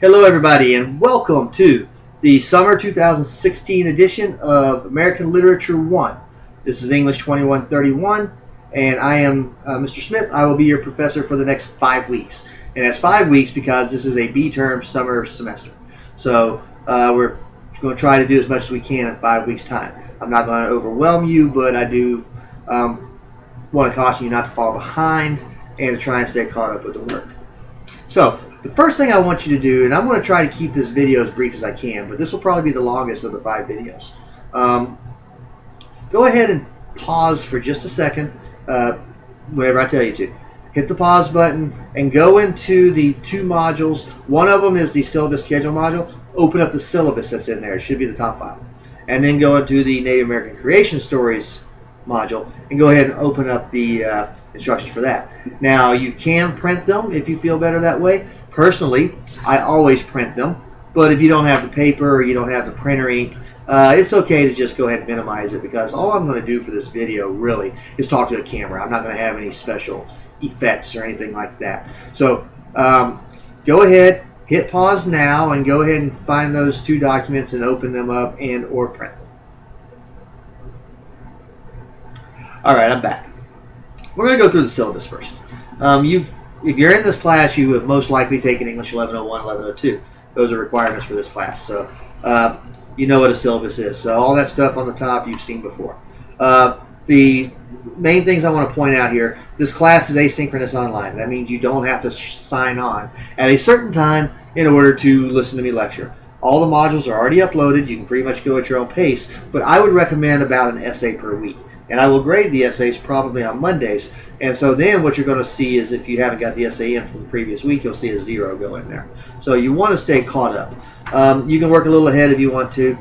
Hello, everybody, and welcome to the Summer 2016 edition of American Literature 1. This is English 2131, and I am Mr. Smith. I will be your professor for the next 5 weeks. And that's 5 weeks because this is a B-term summer semester. So we're going to try to do as much as we can in 5 weeks' time. I'm not going to overwhelm you, but I do want to caution you not to fall behind and to try and stay caught up with the work. So, the first thing I want you to do, and I'm going to try to keep this video as brief as I can, but this will probably be the longest of the 5 videos. Go ahead and pause for just a second whenever I tell you to. Hit the pause button and go into the 2 modules. One of them is the syllabus schedule module. Open up the syllabus that's in there. It should be the top file. And then go into the Native American Creation Stories module and go ahead and open up the instructions for that. Now, you can print them if you feel better that way. Personally, I always print them, but if you don't have the paper or you don't have the printer ink, it's okay to just go ahead and minimize it, because all I'm going to do for this video really is talk to the camera. I'm not going to have any special effects or anything like that. So go ahead, hit pause now, and go ahead and find those 2 documents and open them up and or print them. Alright, I'm back. We're going to go through the syllabus first. If you're in this class, you have most likely taken English 1101, 1102. Those are requirements for this class. So you know what a syllabus is. So all that stuff on the top you've seen before. The main things I want to point out here, this class is asynchronous online. That means you don't have to sign on at a certain time in order to listen to me lecture. All the modules are already uploaded. You can pretty much go at your own pace, but I would recommend about an essay per week. And I will grade the essays probably on Mondays. And so then what you're going to see is, if you haven't got the essay in from the previous week, you'll see a 0 go in there. So you want to stay caught up. You can work a little ahead if you want to.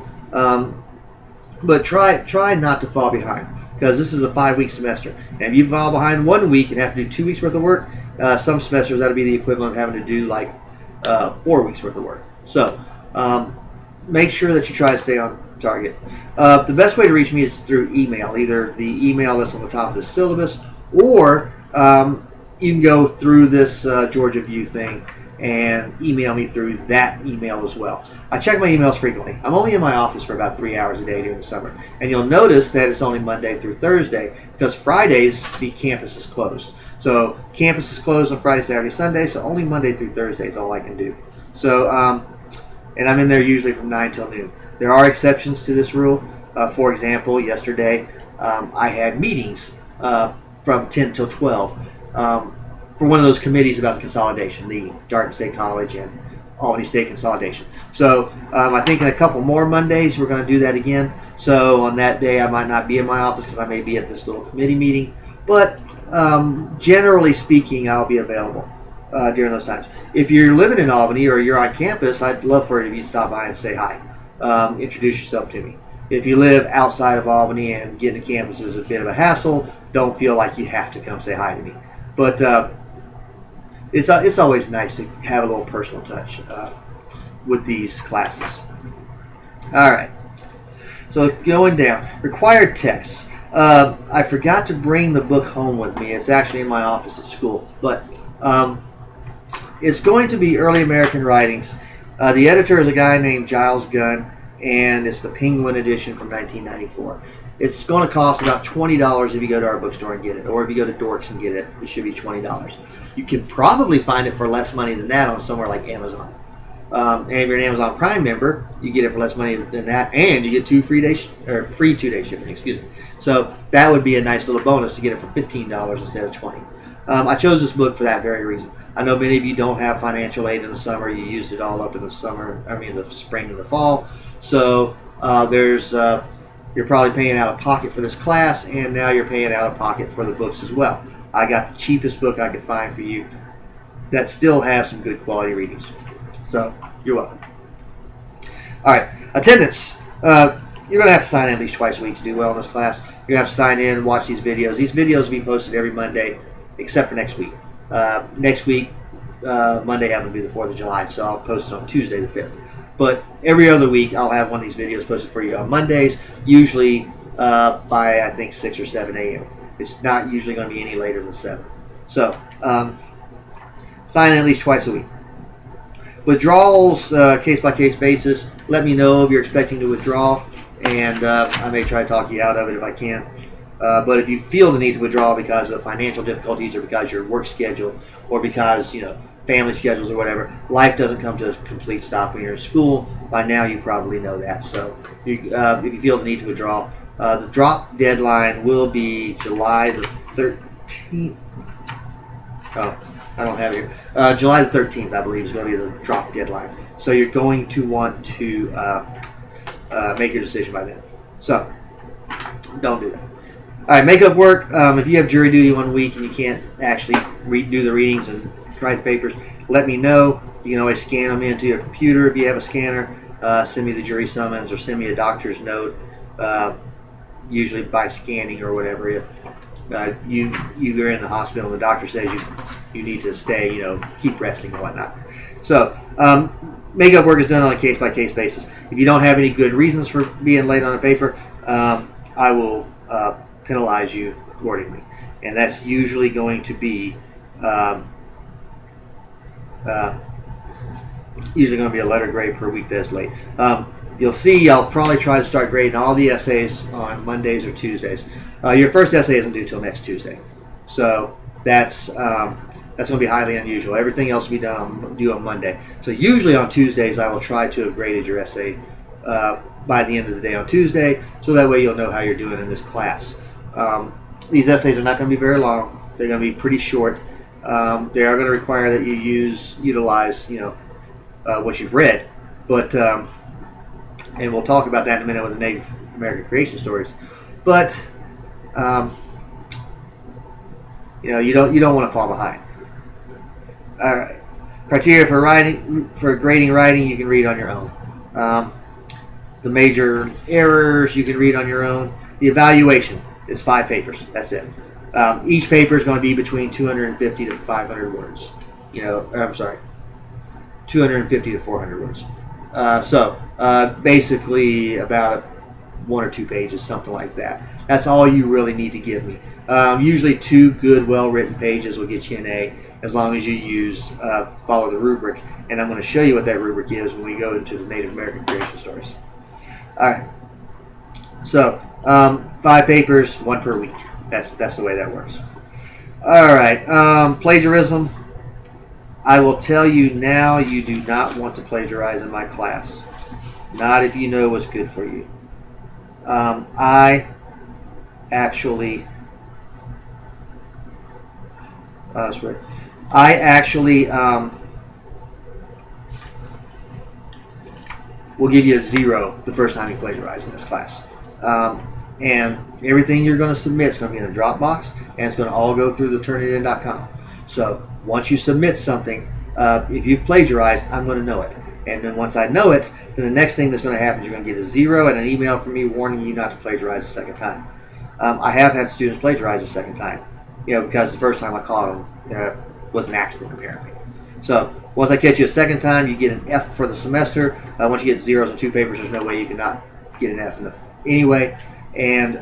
But try not to fall behind, because this is a 5-week semester. And if you fall behind 1 week and have to do 2 weeks worth of work, some semesters that'll be the equivalent of having to do like 4 weeks worth of work. So make sure that you try to stay on target. The best way to reach me is through email, either the email that's on the top of the syllabus, or you can go through this Georgia View thing and email me through that email as well. I check my emails frequently. I'm only in my office for about 3 hours a day during the summer, and you'll notice that it's only Monday through Thursday, because Fridays the campus is closed. So campus is closed on Friday, Saturday, Sunday, so only Monday through Thursday is all I can do. So and I'm in there usually from 9 till noon. There are exceptions to this rule. For example, yesterday I had meetings from 10 till 12 for one of those committees about the consolidation, the Dartmouth State College and Albany State consolidation. So I think in a couple more Mondays we're going to do that again. So on that day I might not be in my office because I may be at this little committee meeting. But generally speaking, I'll be available during those times. If you're living in Albany or you're on campus, I'd love for you to stop by and say hi. Introduce yourself to me. If you live outside of Albany and getting to campus is a bit of a hassle, don't feel like you have to come say hi to me. But it's always nice to have a little personal touch with these classes. Alright, so going down, required texts. I forgot to bring the book home with me. It's actually in my office at school, but it's going to be Early American Writings. The editor is a guy named Giles Gunn, and it's the Penguin edition from 1994. It's going to cost about $20 if you go to our bookstore and get it, or if you go to Dorks and get it, it should be $20. You can probably find it for less money than that on somewhere like Amazon. And if you're an Amazon Prime member, you get it for less money than that, and you get free 2-day shipping. Excuse me. So that would be a nice little bonus to get it for $15 instead of $20. I chose this book for that very reason. I know many of you don't have financial aid in the summer. You used it all up in the the spring and the fall. So you're probably paying out of pocket for this class, and now you're paying out of pocket for the books as well. I got the cheapest book I could find for you that still has some good quality readings. So you're welcome. All right, attendance. You're going to have to sign in at least twice a week to do well in this class. You're going to have to sign in and watch these videos. These videos will be posted every Monday, except for next week. Next week, Monday happens to be the 4th of July, so I'll post it on Tuesday the 5th. But every other week, I'll have one of these videos posted for you on Mondays, usually by, I think, 6 or 7 a.m. It's not usually going to be any later than 7. So, sign in at least twice a week. withdrawals, case by case basis. Let me know if you're expecting to withdraw, and I may try to talk you out of it if I can. But if you feel the need to withdraw because of financial difficulties or because your work schedule or because family schedules or whatever, life doesn't come to a complete stop when you're in school. By now you probably know that. So if you feel the need to withdraw, the drop deadline will be July the 13th. Oh, I don't have it here. July the 13th, I believe, is going to be the drop deadline. So you're going to want to make your decision by then. So don't do that. All right, makeup work. If you have jury duty 1 week and you can't actually do the readings and write the papers, let me know. You can always scan them into your computer if you have a scanner. Send me the jury summons or send me a doctor's note, usually by scanning or whatever. If you are in the hospital and the doctor says you need to stay, keep resting and whatnot. So makeup work is done on a case-by-case basis. If you don't have any good reasons for being late on a paper, I will penalize you accordingly, and that's usually going to be a letter grade per week that's late. You'll see I'll probably try to start grading all the essays on Mondays or Tuesdays. Your first essay isn't due till next Tuesday, so that's going to be highly unusual. Everything else will be due on Monday. So usually on Tuesdays I will try to have graded your essay by the end of the day on Tuesday, so that way you'll know how you're doing in this class. These essays are not going to be very long. They're going to be pretty short. They are going to require that you utilize what you've read, but and we'll talk about that in a minute with the Native American creation stories. But you don't want to fall behind. All right, criteria for grading writing you can read on your own. The major errors you can read on your own. The evaluation is 5 papers. That's it. Each paper is going to be between 250 to 500 words. 250 to 400 words. So basically about 1 or 2 pages, something like that. That's all you really need to give me. Usually 2 good, well-written pages will get you an A, as long as you follow the rubric. And I'm going to show you what that rubric is when we go into the Native American creation stories. All right. So 5 papers, 1 per week. That's the way that works. All right. Plagiarism. I will tell you now, you do not want to plagiarize in my class. Not if you know what's good for you. I actually will give you a 0 the first time you plagiarize in this class. And everything you're going to submit is going to be in a Dropbox, and it's going to all go through the turnitin.com. So once you submit something, if you've plagiarized, I'm going to know it. And then once I know it, then the next thing that's going to happen is you're going to get a 0 and an email from me warning you not to plagiarize a second time. I have had students plagiarize a second time, because the first time I caught them was an accident apparently. So once I catch you a second time, you get an F for the semester. Once you get 0s on 2 papers, there's no way you cannot get an F anyway. And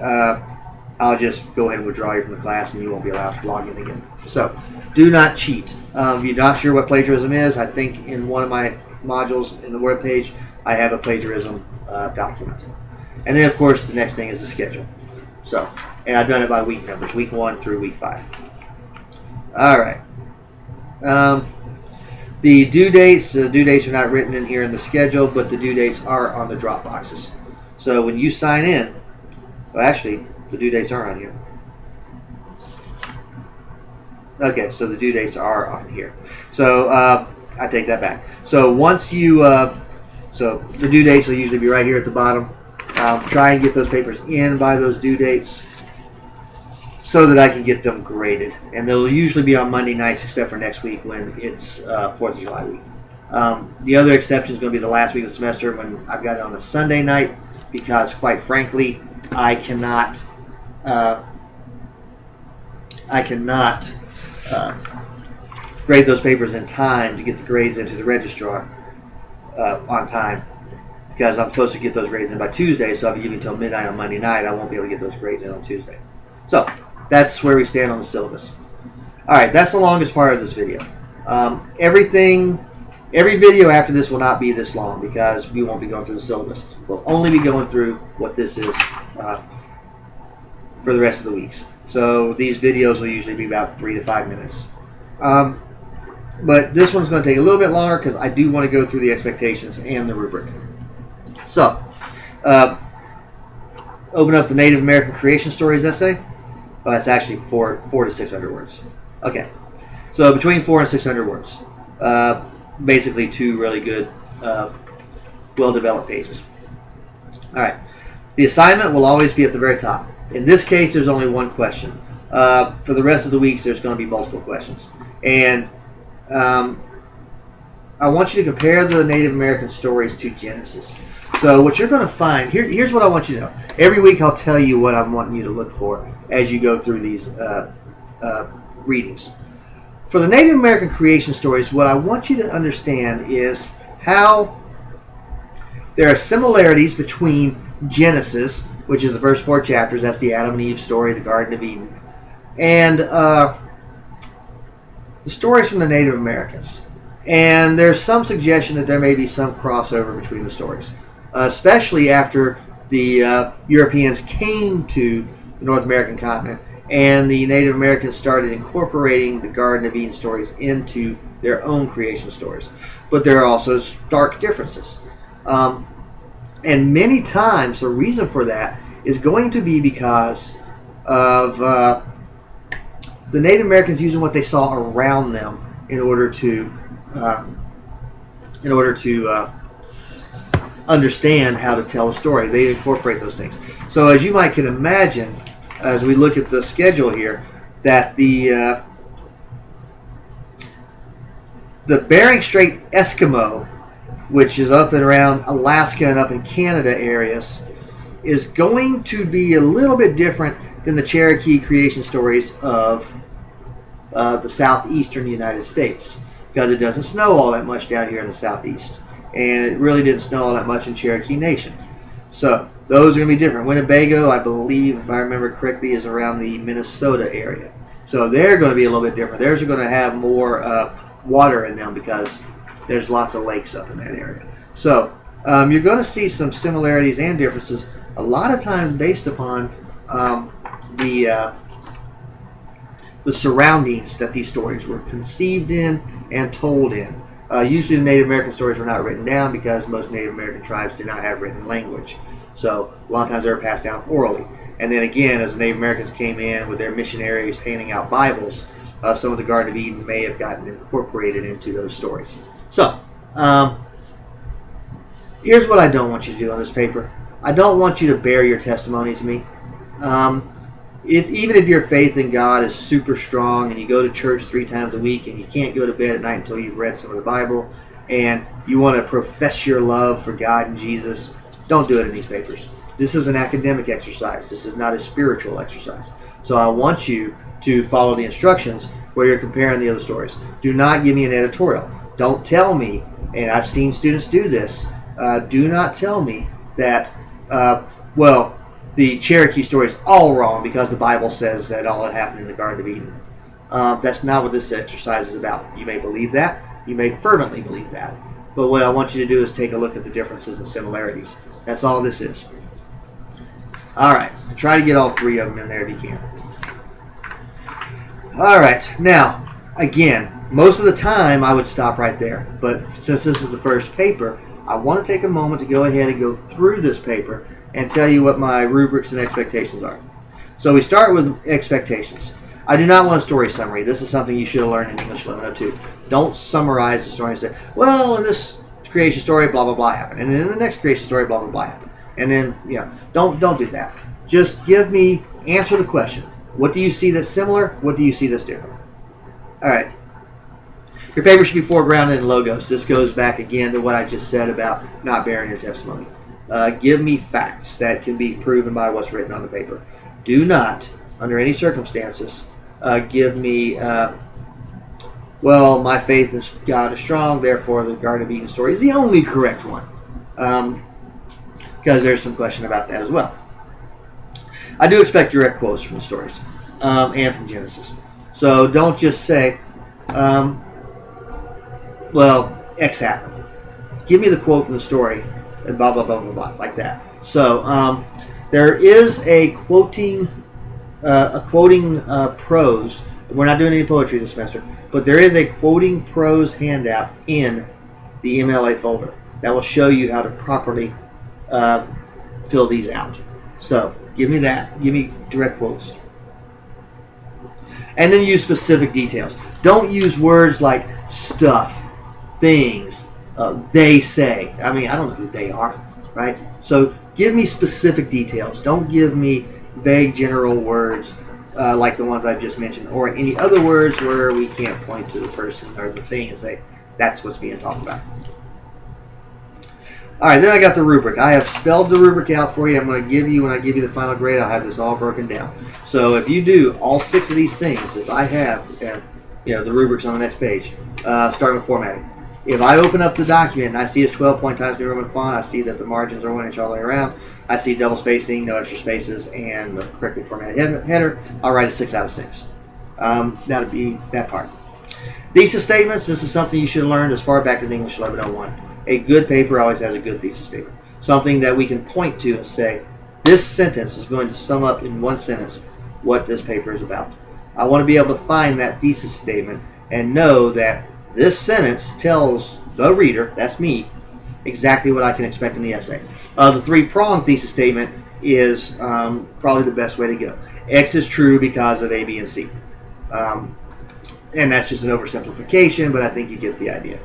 I'll just go ahead and withdraw you from the class, and you won't be allowed to log in again. So do not cheat. If you're not sure what plagiarism is, I think in one of my modules in the web page, I have a plagiarism document. And then, of course, the next thing is the schedule. So, and I've done it by week numbers, week 1 through week 5. All right. The due dates are not written in here in the schedule, but the due dates are on the drop boxes. So when you sign in, well, actually, the due dates are on here. Okay, so the due dates are on here. So I take that back. So once you, so the due dates will usually be right here at the bottom. Try and get those papers in by those due dates so that I can get them graded. And they'll usually be on Monday nights, except for next week when it's 4th of July week. The other exception is going to be the last week of the semester when I've got it on a Sunday night, because quite frankly, I cannot grade those papers in time to get the grades into the registrar on time, because I'm supposed to get those grades in by Tuesday. So if you give me until midnight on Monday night, I won't be able to get those grades in on Tuesday. So that's where we stand on the syllabus. All right, that's the longest part of this video. Everything Every video after this will not be this long because we won't be going through the syllabus. We'll only be going through what this is for the rest of the weeks. So these videos will usually be about 3 to 5 minutes. But this one's going to take a little bit longer because I do want to go through the expectations and the rubric. So, open up the Native American Creation Stories essay. Oh, that's actually 400 to 600 words. Okay. So between 400 and 600 words. Basically 2 really good, well-developed pages. All right. The assignment will always be at the very top. In this case, there's only one question. For the rest of the weeks, there's going to be multiple questions. And I want you to compare the Native American stories to Genesis. So what you're going to find, here's what I want you to know. Every week I'll tell you what I'm wanting you to look for as you go through these readings. For the Native American creation stories, what I want you to understand is how there are similarities between Genesis, which is the first 4 chapters, that's the Adam and Eve story, the Garden of Eden, and the stories from the Native Americans. And there's some suggestion that there may be some crossover between the stories, especially after the Europeans came to the North American continent and the Native Americans started incorporating the Garden of Eden stories into their own creation stories. But there are also stark differences. And many times the reason for that is going to be because of the Native Americans using what they saw around them in order to understand how to tell a story. They incorporate those things. So as you might can imagine, as we look at the schedule here, that the Bering Strait Eskimo, which is up and around Alaska and up in Canada areas, is going to be a little bit different than the Cherokee creation stories of the southeastern United States, because it doesn't snow all that much down here in the southeast, and it really didn't snow all that much in Cherokee Nation. So those are going to be different. Winnebago, I believe, if I remember correctly, is around the Minnesota area. So they're going to be a little bit different. Theirs are going to have more water in them because there's lots of lakes up in that area. So you're going to see some similarities and differences, a lot of times based upon the surroundings that these stories were conceived in and told in. Usually the Native American stories were not written down because most Native American tribes did not have written language. So a lot of times they were passed down orally. And then again, as the Native Americans came in with their missionaries handing out Bibles, some of the Garden of Eden may have gotten incorporated into those stories. So, here's what I don't want you to do on this paper. I don't want you to bear your testimony to me. Even if your faith in God is super strong and you go to church 3 times a week and you can't go to bed at night until you've read some of the Bible and you want to profess your love for God and Jesus, don't do it in these papers. This is an academic exercise. This is not a spiritual exercise. So I want you to follow the instructions where you're comparing the other stories. Do not give me an editorial. Don't tell me, and I've seen students do this, do not tell me that, the Cherokee story is all wrong because the Bible says that all that happened in the Garden of Eden. That's not what this exercise is about. You may believe that. You may fervently believe that. But what I want you to do is take a look at the differences and similarities. That's all this is. All right. Try to get all 3 of them in there if you can. All right. Now, again, most of the time I would stop right there. But since this is the first paper, I want to take a moment to go ahead and go through this paper and tell you what my rubrics and expectations are. So we start with expectations. I do not want a story summary. This is something you should have learned in English 1102. Don't summarize the story and say, well, in this creation story, blah, blah, blah happened. And then in the next creation story, blah, blah, blah happened. And then, don't do that. Just answer the question. What do you see that's similar? What do you see that's different? All right. Your paper should be foregrounded in logos. This goes back again to what I just said about not bearing your testimony. Give me facts that can be proven by what's written on the paper. Do not, under any circumstances, give me, my faith in God is strong, therefore the Garden of Eden story is the only correct one. Because there's some question about that as well. I do expect direct quotes from the stories and from Genesis. So don't just say, X happened. Give me the quote from the story, and blah, blah, blah, blah, blah, like that. So there is a quoting prose. We're not doing any poetry this semester, but there is a quoting prose handout in the MLA folder that will show you how to properly fill these out. So give me that. Give me direct quotes. And then use specific details. Don't use words like stuff, things, they say. I mean, I don't know who they are, right? So give me specific details. Don't give me vague general words like the ones I've just mentioned, or any other words where we can't point to the person or the thing and say, that's what's being talked about. All right, then I got the rubric. I have spelled the rubric out for you. I'm going to give you, when I give you the final grade, I'll have this all broken down. So if you do all 6 of these things, if I have, the rubric's on the next page, starting with formatting. If I open up the document and I see it's 12-point Times New Roman font, I see that the margins are 1 inch all the way around, I see double spacing, no extra spaces, and the correctly formatted header, I'll write a 6 out of 6. That'll be that part. Thesis statements, this is something you should have learned as far back as English 1101. A good paper always has a good thesis statement. Something that we can point to and say, this sentence is going to sum up in one sentence what this paper is about. I want to be able to find that thesis statement and know that this sentence tells the reader, that's me, exactly what I can expect in the essay. The 3-pronged thesis statement is probably the best way to go. X is true because of A, B, and C. And that's just an oversimplification, but I think you get the idea.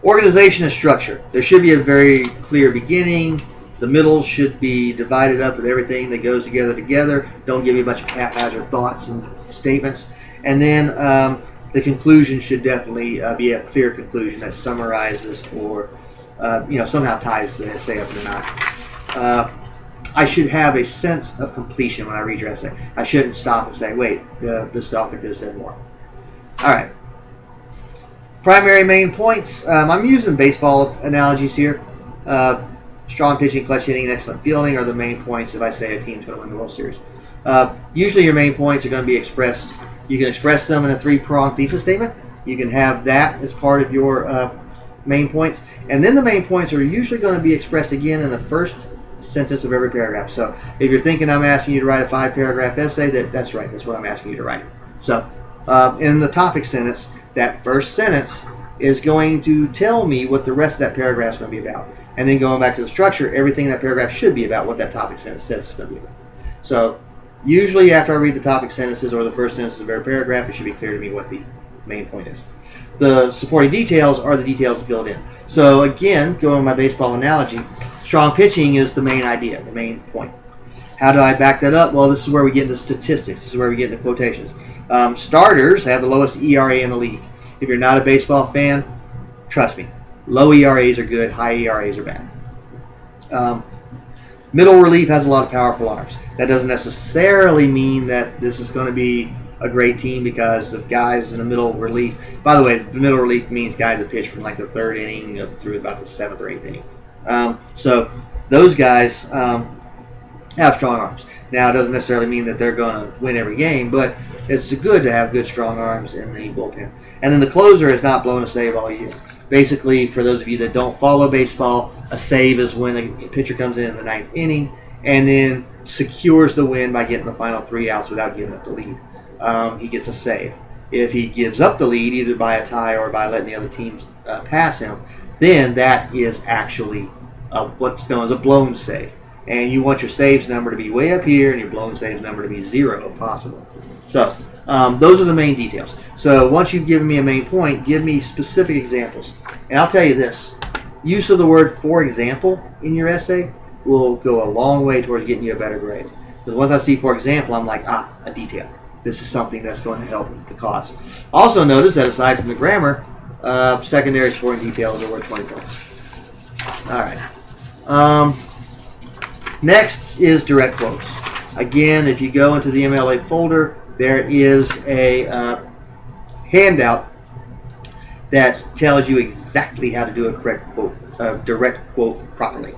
Organization and structure. There should be a very clear beginning. The middle should be divided up with everything that goes together. Don't give me a bunch of haphazard thoughts and statements. And then the conclusion should definitely be a clear conclusion that summarizes or somehow ties the essay up in a knot. I should have a sense of completion when I read your essay. I shouldn't stop and say, wait, this author could have said more. All right. Primary main points. I'm using baseball analogies here. Strong pitching, clutch hitting, and excellent fielding are the main points if I say a team's going to win the World Series. Usually your main points are going to be expressed. You can express them in a 3-pronged thesis statement. You can have that as part of your main points. And then the main points are usually going to be expressed again in the first sentence of every paragraph. So if you're thinking I'm asking you to write a 5-paragraph essay, that's right. That's what I'm asking you to write. So in the topic sentence, that first sentence is going to tell me what the rest of that paragraph is going to be about. And then going back to the structure, everything in that paragraph should be about what that topic sentence says it's going to be about. So usually after I read the topic sentences or the first sentence of every paragraph, it should be clear to me what the main point is. The supporting details are the details filled in. So again, going with my baseball analogy, strong pitching is the main idea, the main point. How do I back that up? Well, this is where we get into statistics. This is where we get into quotations. Starters have the lowest ERA in the league. If you're not a baseball fan, trust me, low ERAs are good, high ERAs are bad. Middle relief has a lot of powerful arms. That doesn't necessarily mean that this is going to be a great team because of guys in the middle relief. By the way, the middle relief means guys that pitch from like the 3rd inning up through about the 7th or 8th inning. So those guys have strong arms. Now, it doesn't necessarily mean that they're going to win every game, but it's good to have good, strong arms in the bullpen. And then the closer has not blown a save all year. Basically, for those of you that don't follow baseball, a save is when a pitcher comes in the 9th inning and then secures the win by getting the final 3 outs without giving up the lead. He gets a save. If he gives up the lead, either by a tie or by letting the other teams pass him, then that is actually what's known as a blown save. And you want your saves number to be way up here and your blown saves number to be 0 if possible. So those are the main details. So once you've given me a main point, give me specific examples. And I'll tell you this, use of the word for example in your essay will go a long way towards getting you a better grade. Because once I see for example, I'm like, a detail. This is something that's going to help the cause. Also notice that aside from the grammar, secondary supporting details are worth 20 points. All right. Next is direct quotes. Again, if you go into the MLA folder, there is a handout that tells you exactly how to do a correct quote, direct quote properly.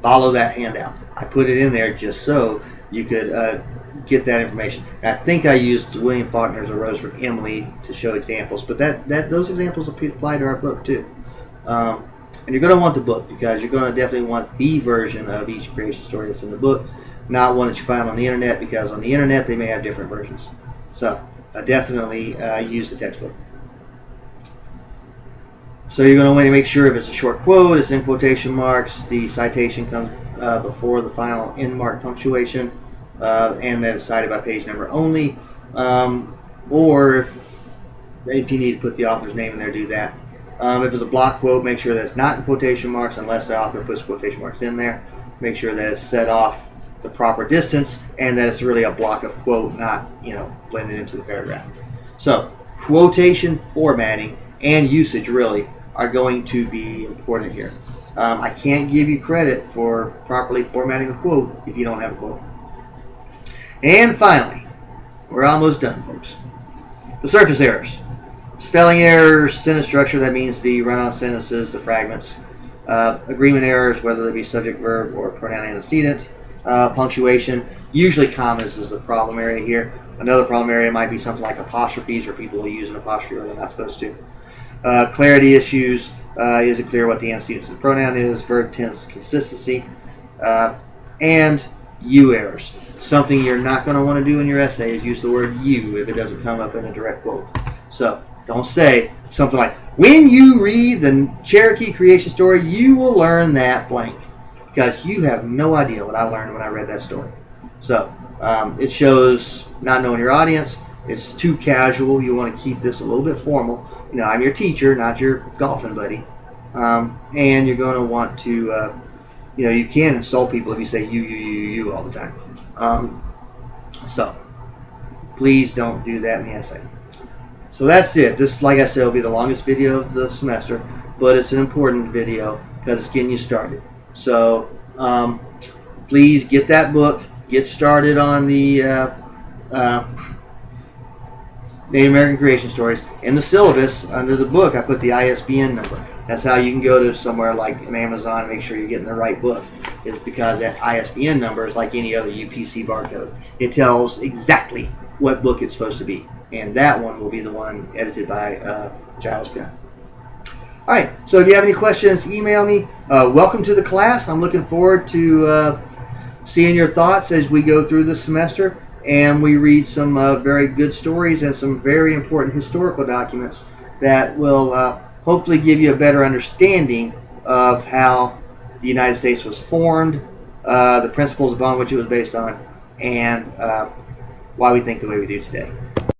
Follow that handout. I put it in there just so you could get that information. And I think I used William Faulkner's A Rose for Emily to show examples, but those examples apply to our book too. And you're going to want the book because you're going to definitely want the version of each creation story that's in the book, not one that you find on the internet, because on the internet they may have different versions. So definitely use the textbook. So you're going to want to make sure if it's a short quote, it's in quotation marks, the citation comes before the final end mark punctuation, and that it's cited by page number only. Or if you need to put the author's name in there, do that. If it's a block quote, make sure that it's not in quotation marks unless the author puts quotation marks in there. Make sure that it's set off the proper distance and that it's really a block of quote, not blended into the paragraph. So quotation formatting and usage really are going to be important here. I can't give you credit for properly formatting a quote if you don't have a quote. And finally, we're almost done, folks. The surface errors. Spelling errors, sentence structure, that means the run-on sentences, the fragments. Agreement errors, whether they be subject, verb, or pronoun antecedent. Punctuation. Usually commas is the problem area here. Another problem area might be something like apostrophes, or people will use an apostrophe where they're not supposed to. Clarity issues. Is it clear what the antecedent of the pronoun is? Verb tense consistency. And you errors. Something you're not going to want to do in your essay is use the word you if it doesn't come up in a direct quote. So don't say something like, when you read the Cherokee creation story, you will learn that blank. Because you have no idea what I learned when I read that story. So it shows not knowing your audience. It's too casual. You want to keep this a little bit formal. I'm your teacher, not your golfing buddy. And you're going to want to, you can insult people if you say you all the time. So please don't do that in the essay. So that's it. This, like I said, will be the longest video of the semester, but it's an important video because it's getting you started. So please get that book. Get started on the Native American creation stories. In the syllabus, under the book, I put the ISBN number. That's how you can go to somewhere like Amazon and make sure you're getting the right book. It's because that ISBN number is like any other UPC barcode. It tells exactly what book it's supposed to be. And that one will be the one edited by Giles Gunn. All right, so if you have any questions, email me. Welcome to the class. I'm looking forward to seeing your thoughts as we go through this semester and we read some very good stories and some very important historical documents that will hopefully give you a better understanding of how the United States was formed, the principles upon which it was based on, and why we think the way we do today.